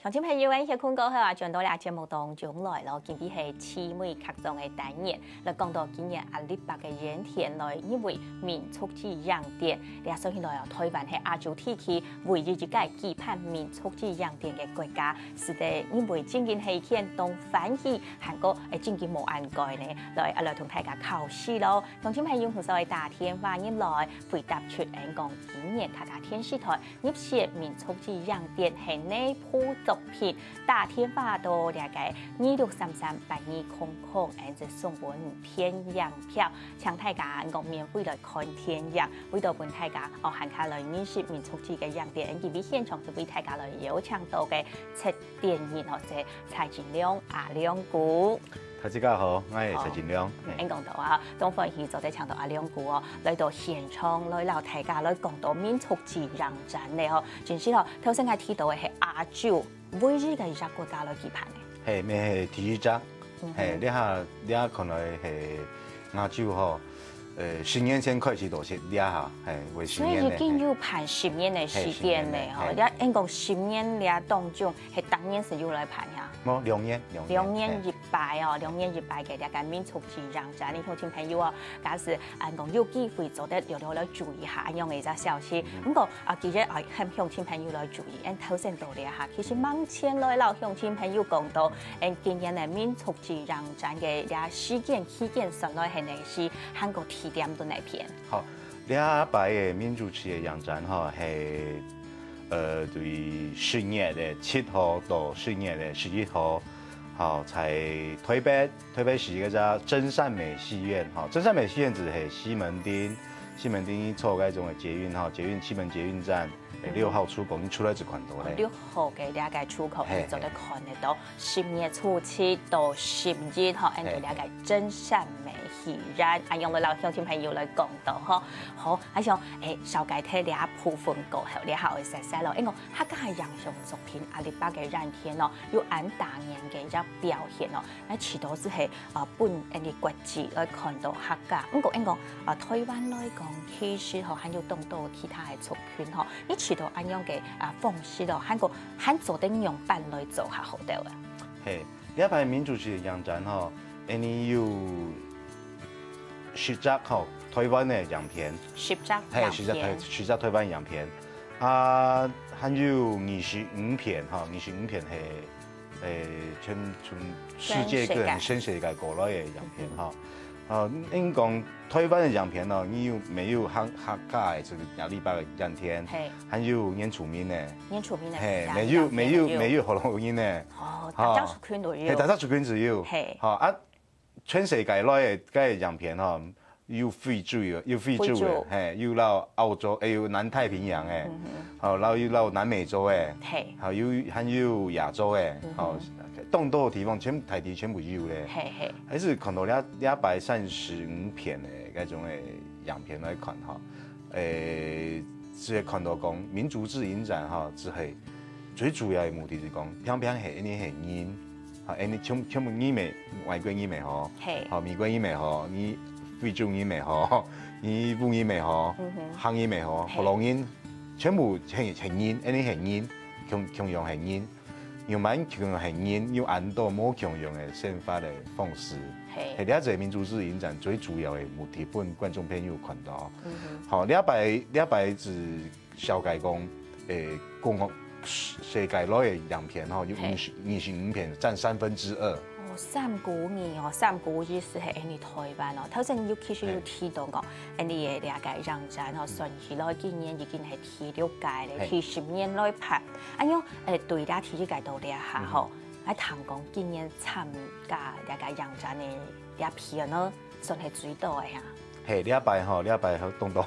乡亲朋友，一些困过后啊，转到了节目当中来咯。今天是姊妹客中的单元，来讲到今年阿里巴巴的盐田来，因为民族之洋田，你首先来啊，台湾是亚洲地区唯一一个期盼民族之洋田的国家，是的，因为正经系天当反义，韩国正经无按盖呢，来同大家考试咯。乡亲朋友，同所谓大天话音来回答出讲今年大家天视台入写民族之洋田系呢部作品大天话到大概26338200，就送5天洋票，请大家讲免费来看天洋，为到本大家喊卡来认识民族之嘅洋田，而现场就为大家来邀请到嘅出电影或者蔡金亮阿亮姑。大家好，我係蔡金亮。講到啊，東方戲就在唱到阿亮姑哦，來到現場來留大家來講到民族之洋展咧嗬，真是咯，頭先我提到嘅係亞洲唯一嘅一個國家來舉辦嘅。係咩？係第一隻，係你可能係亞洲嗬。10年前開始就是抓下，係為10年。所以已經有辦10年的時間咧，嗬，一講10年咧當中係當年是有來辦呀。冇2年一擺哦，2年一擺嘅大家民族之洋展，你鄉親朋友啊，假使講有機會做得聊來注意下咁樣嘅一個消息。不過其實向鄉親朋友來注意，頭先到咧嚇，其實目前來老鄉親朋友講到，今年嘅民族之洋展嘅啲事件期間上來係呢是韓國提點到那片。好，呢一擺嘅民族之洋展嗬係。對10月的7號到10月的11號，好，在台北市嗰隻真善美戲院，哈，真善美戲院只係西門町錯嗰種嘅捷運，哈，西門捷運站6號出口，你出來就看到咧。6號嘅了解出口，你就得看得到。10月初7到11號，按照了解真善美戲院，用嚟老鄉親朋友來講到，嗬，好，我想稍解睇呢一部分過後，你下會細細咯，因為客家係洋上作品，阿里巴巴嘅洋田咯，要按當年嘅一個表現咯，喺遲到是係本啲國際來看到客家，不過因為台灣來講，其實嗬，還有當到其他嘅族群嗬，你遲到按樣嘅方式咯，韓做定用辦來做下好啲嘅。係呢一排民族之洋展嗬，你有10隻嗬台灣嘅洋片，10隻台灣洋片，還有25片哈，25片係全世界過來嘅洋片哈。應講台灣嘅洋片咯，你有沒有客家嘅這個阿里巴巴嘅洋片？還有原住民嘅，沒有河洛因嘅。哦，大家族群都有。大家族群都有。係。全世界來嘅洋片嗬，有非洲嘅，有到澳洲，有南太平洋嘅，然後有到南美洲嘅，還有亞洲嘅，東多嘅地方大地全部有咧。還是看到235片嘅嗰種嘅洋片來看嗬，即係看到講民族之影展嗬，只係最主要嘅目的是講，偏係呢係人。你全部語味，外國語味嗬，好美國語味嗬，你非洲語味嗬，你烏語味嗬，漢語味嗬，河洛語，全部係人，你係人，強用係人，要蠻強用係人，要按到冇強用嘅生活嘅方式，係呢一個民族之影展最主要嘅目的，俾觀眾朋友看到。好，呢一擺是小解講，共學。世界內嘅洋片嗬，有25片，佔2/3。哦，3/2意思係你台灣咯。頭先其實有提到講，你嘅兩屆洋展嗬，順起來今年已經係第6屆咧，第10年來拍。樣對啦，第1屆到呢下嗬，喺談講今年參加兩屆洋展嘅一片咯，算係最多嘅嚇。係呢一擺喺東到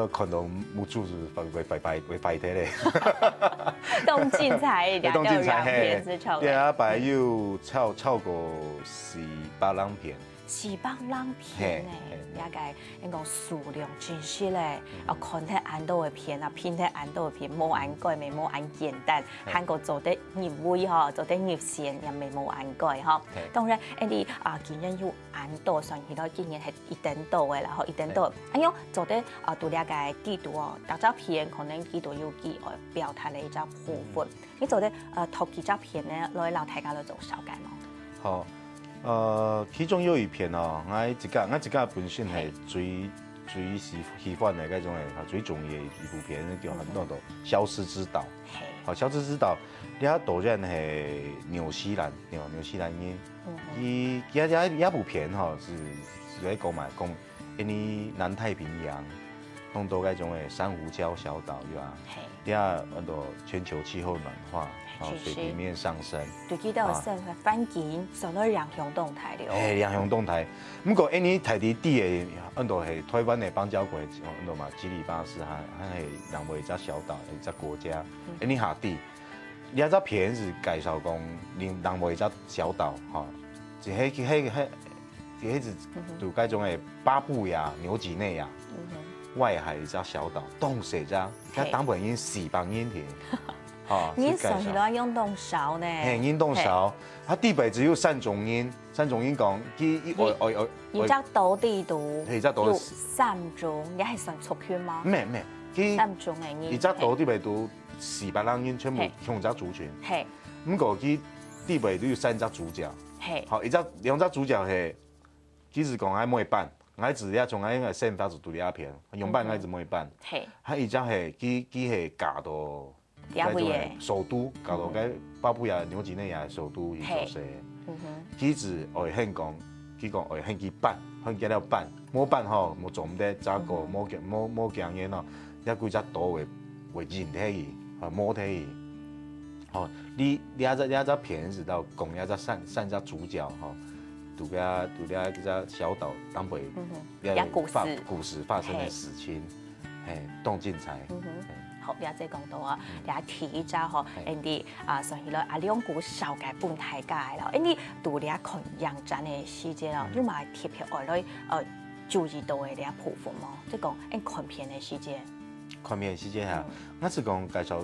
看到冇柱子會擺睇咧。東精彩，兩個洋片之後，呢一擺有超過18兩片。400人片诶，了解，因讲数量真实嘞，看睇按到的片啊，片睇按到的片，冇按改咪冇按简单，韩国做得入位吼，做得入线又咪冇按改吼。当然，你今日要按到上去到今日係一等到嘅啦，吼一等到，哎呦，做得度了解幾度哦，特照片可能幾度要幾表達你一隻部分，你做得頭幾隻片咧，攞嚟大家嚟做紹介咯。好，其中有一片哦，我一家本身係最喜歡的嗰種誒，最中意一部片，叫很多都《消失之島》。好，《消失之島》，你睇導演係紐西蘭人，一部片吼是喺講呢南太平洋，弄到嗰種誒珊瑚礁小島，對吧？你睇很多全球氣候暖化。水平面上升，最記得生活環境受到影響動態了。影響動態。不過，呢睇啲嘅，很多係台灣嘅邦交國，很多嘛，基里巴斯還係人為一個小島，一個國家。呢下啲，呢一隻片是介紹講，人為一個小島，嚇，就係就嗰種嘅巴布亞、紐幾內亞外海一隻小島，凍死咗，佢當本已經400年前。你上去攞運動勺呢？運動勺，它地北只有3種音講，一隻島地圖有3種，你係算出圈嗎？咩3種嘅音。一隻島地北都400人音，全部同一隻族群。係，咁個佢地北都有3隻主角。係，好，兩隻主角係，其實講喺每班，我只要從喺個先發就獨立一片，用班我只每班。係，佢一隻係佢係嫁到。首都搞到個巴布亞紐幾內亞首都去做事，佢是愛香港，佢講愛香港辦，香港了辦，冇辦吼冇做唔得，咋個冇經驗咯，一幾隻島為人體嘅，模體嘅，哦，你一隻片是到講一隻三隻主角吼，度了一隻小島當背，故事發生嘅事情，動精彩。好，你即係講到啊，你提一招嗬，你上去了兩股紹介半大家啦，你讀你看樣展嘅細節啦，你咪貼片外來注意到嘅你部分嘛，即係講看片嘅細節。看片嘅細節嚇，我是講介紹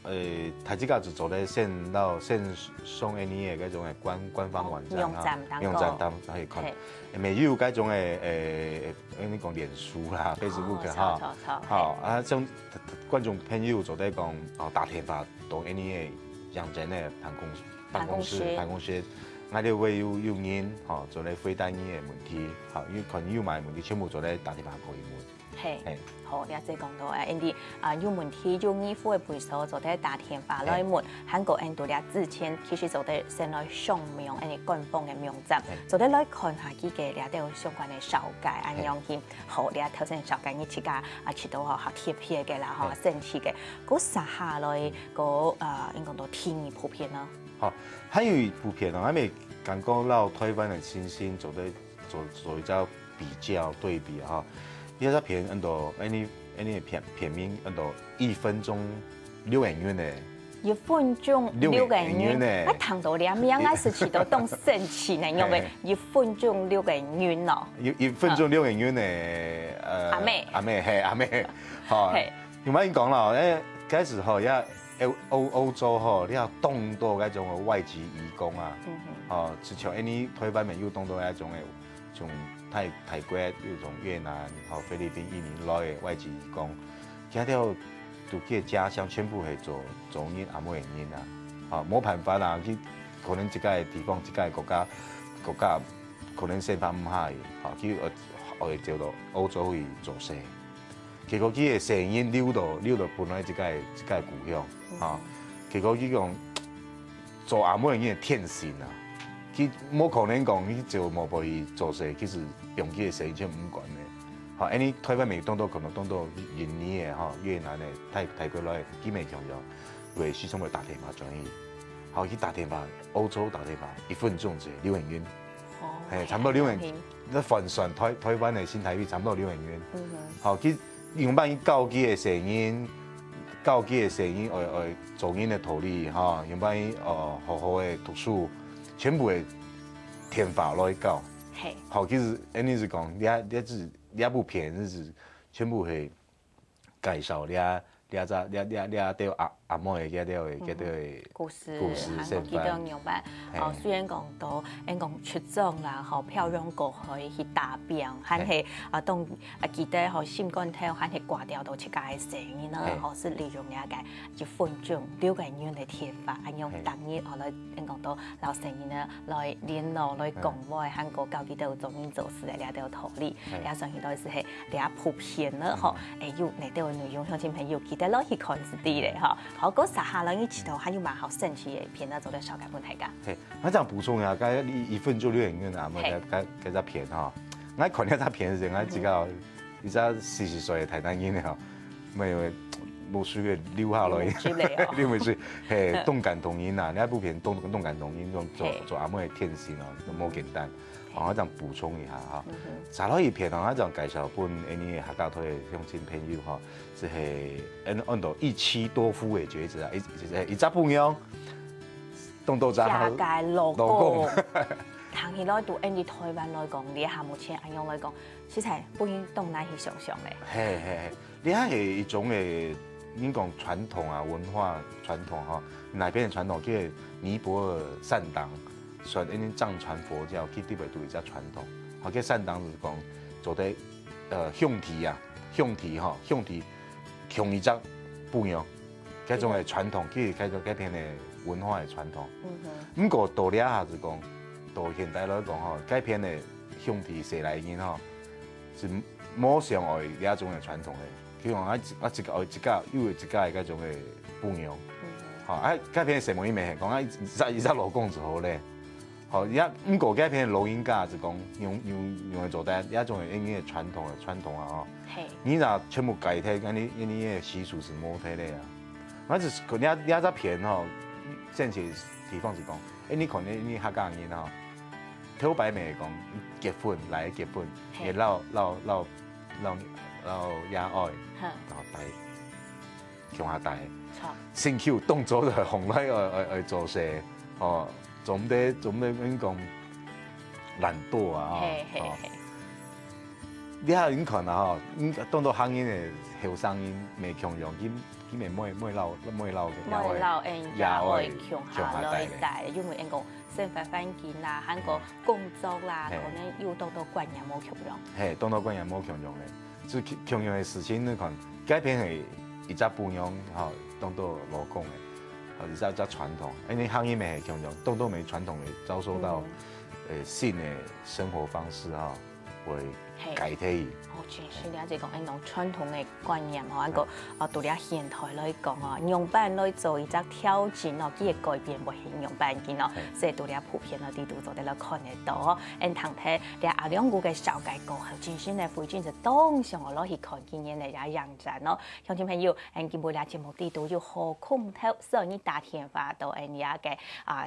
睇自家就做咧線上嘅嗰種嘅官方網站啊，用站當可以看，未有嗰種嘅你講臉書啦、Facebook 哈，好啊，種觀眾朋友就在講打電話到呢啲樣真嘅辦公室，我哋會有人做嚟回答呢嘅問題，好，因為可能有埋問題全部做嚟打電話過去問。係，好，你即係講到有問題有義務嘅陪手做啲打電話來問，韓國人度啲之前其實做啲先來上面官方嘅網站，做啲來看下幾個啲有相關嘅紹介咁樣先。好，你頭先紹介呢次家切到學貼片嘅啦，學生氣嘅，嗰實下來應該到天意普遍啦。好，還有一部片啊，我咪剛講到台灣嘅新星做一隻比較對比哈。呢隻片呢片名1分鐘6元元嘅，1分鐘6元元，我聽到兩名我是起到當神奇呢，因為1分鐘6元元咯。1分鐘6元元嘅阿妹，好，用乜嘢講啦？開始吼，歐洲吼，你有當多嗰種嘅外籍移工啊，就像呢台灣咪有當多嗰種嘅，從泰國有從越南、菲律賓、印尼來嘅外籍移工，佢哋到佢嘅家鄉全部係做人阿妹人啊，冇辦法啦，佢可能一個地方、一個國家可能生活唔下嘅，佢會走到歐洲去做事，結果佢嘅聲音溜到本來一個故鄉，結果佢講做阿妹人嘅天性啊。佢冇可能講，佢就冇幫佢做事，其實用佢嘅聲音全唔管嘅。好，呢台灣咪當到可能當到印尼嘅、越南嘅、泰國來，佢未強咗，為始終會打電話轉移。好，佢打電話，歐洲打電話，1分鐘就6元元，係差唔多6元。你換算台灣嘅新台幣差唔多6元元。好，佢用翻佢教佢嘅聲音，來做人嘅道理，用翻好好嘅讀書。全部係天法來教，好，其实你是讲，你部片是全部是介绍你对阿嬷的对故事，现韩国记得样板。虽然讲到，讲出众啦，漂亮过去大病，还是当记得心肝头，还是挂掉到七家的生意呢，是利用了解1分钟6个人的贴法，用当日来讲到老生意呢来联络来讲话，韩国到底都做人做事的，都有道理，也相信到是普遍了有那条内容，乡亲朋友记得落去看是对的好，嗰撒下人一起头，还有蛮好神奇的片呢，做得小改本大家。我想补充一下，刚1分就6个人啊，嗰只片我看呢只片時，我知道呢只40歲嘅台灣人啊，咪冇輸嘅溜下來，溜唔水，係動感童音啊！呢一部片動感童音做阿妹嘅天使啊，冇簡單。我想補充一下查落一片我想介紹本呢客家隊嘅鄉親朋友就是按到一妻多夫嘅抉擇，一隻半樣，當到家界老公。談起來對你台灣來講，你下目前樣來講，實在不應當難去想象咧。你係一種嘅，你講傳統啊文化傳統哪邊嘅傳統叫尼泊爾善當，說因藏傳佛教佢啲咪都一隻傳統，叫善當就是講做啲鄉體窮一隻半樣，嗰種嘅傳統，佢係嗰邊嘅文化嘅傳統。不過到呢下就講。到現代來講改編的兄弟誰來演是冇上愛呢一種嘅傳統嘅，佢講一家又一家嘅嗰種嘅半樣，改編什麼意味？講一隻老公就好咧，而家唔過改編老人家就講用嚟做得一種嘅應嘅傳統啊，你嗱全部改睇，你嘅習俗是冇睇咧啊，我就是佢呢一隻片正確地方是講，你看你客家人頭擺咪講結婚嚟結婚，嘅撈也愛，然後帶向下帶，先叫動作就係紅來去做事，做唔得點講懶惰啊，你下你看啊，當到行業嘅後生人未強用，佢咪每撈也愛向下帶，因為講。生活環境啦，韓國工作啦，可能要多觀念冇強用。多觀念冇強用嘅，就強用嘅事情你看，改編係一隻半樣當到老公嘅，一隻傳統。你行業咪係強用，當到咪傳統嘅遭受到新嘅生活方式會改替。全是了解講，傳統嘅觀念對了現代來講樣板來做一隻挑戰佢嘅改變唔係樣板見所以對了普遍啲都做得了看得到同睇啲阿兩股嘅小改過後，真心嘅回轉就當上我攞去看見嘢嚟也認真鄉親朋友，見每日節目啲都要好空頭，所以打電話到人家嘅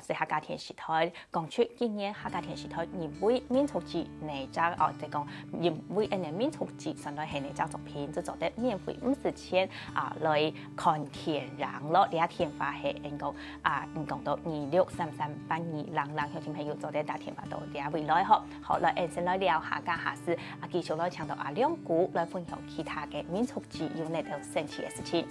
是客家電視台講出今年客家電視台年尾民族節嚟隻即係講年尾人民族節上來係嚟隻作品，就做得免費50錢來看天然咯，呢一天發係講到263382人鄉親朋友做得打電話到呢位來好來先來聊下家下事繼續來請到阿兩股來分享其他嘅民族節有呢條神奇嘅事情。